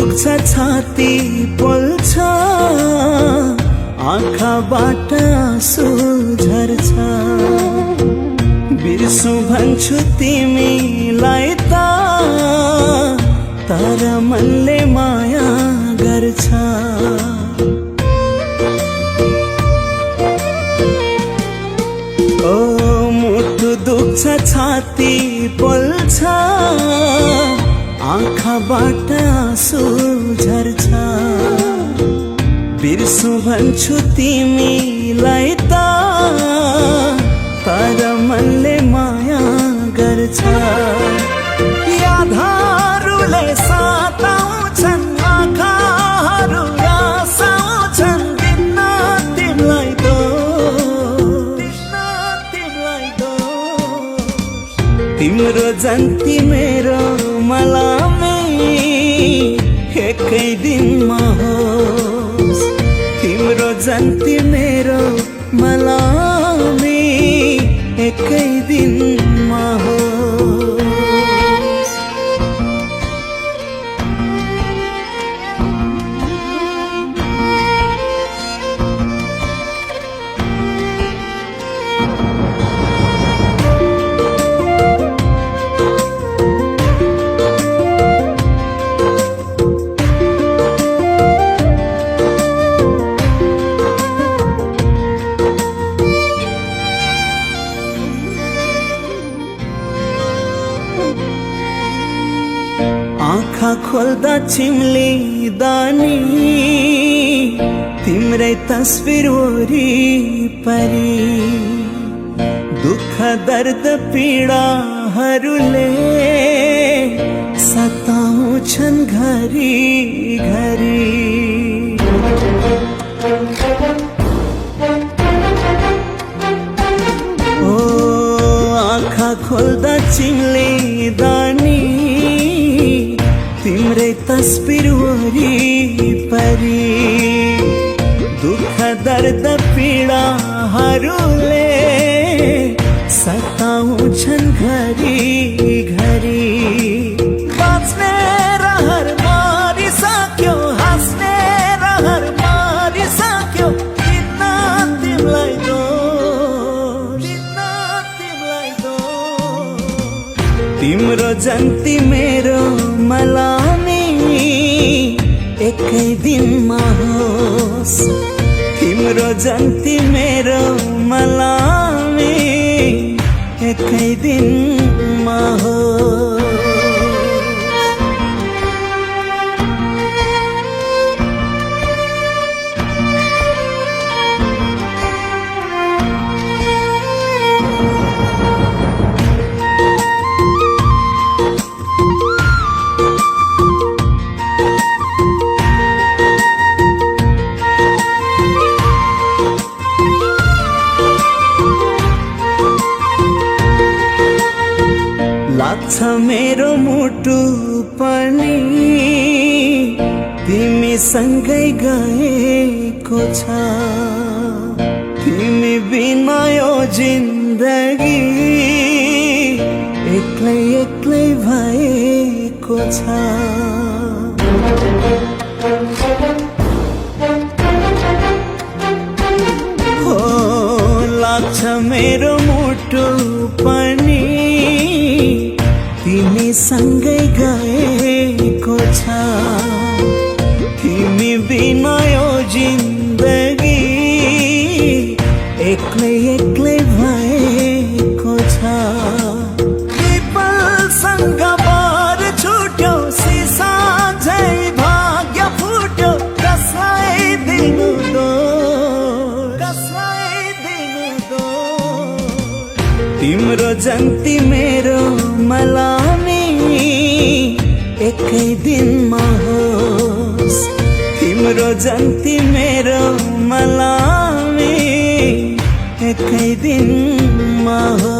दुख्छ छाती पोल्छ आँखाबाट आँसु झर्छ बिर्सु भन्छु तिमीलाई त तर मनले माया गर्छ ओ मुटु दुख्छ छाती पोल्छ आँखाबाट आँसु झर्छ बिर्सु भन्छु तिमीलाई त तर मनले माया गर्छ यादहरूले सताउँछन् आँखाहरू रसाउँछन् दिन तिमीलाई तिम्रो जन्ती मेरो मलामी एकै दिनमा होस् तिम्रो जन्ती मेरो मलामी एकै दिनमा होस् आँखा खोल्दा चिम्लिँदा नि तिम्रै तस्बिर वरिपरि दुःख दर्द पीडाहरूले सताउँछन् घरि घरि ओ आँखा खोल्दा चिम्लिँदा नि तिम्रै तस्बिर वरिपरि दुःख दर्द पीडाहरूले सताउँछन् घरि घरि बाँच्ने रहर मारिसक्यो हाँस्ने रहर मारिसक्यो दिन तिमीलाई दोष तिम्रो जन्ती मेरो मलामी एकै दिनमा होस् तिम्रो जन्ती मेरो मलामी एकै दिनमा होस् लाग्छ मेरो मुटु पनि तिमीसँगै गएको छ तिमी बिना यो जिन्दगी एक्लै एक्लै भएको छ हो लाग्छ मेरो मुटु पनि तिमीसँगै गएको छ तिमी बिना यो जिन्दगी एक्लै एक्लै भएको छ पिपलसँग बार छुट्यो सिसा झै भाग्य फुट्यो कसलाई दिनु दोष तिम्रो जन्ती मेरो मलामी एकै दिनमा होस् तिम्रो जन्ती मेरो मलामी एकै दिनमा होस्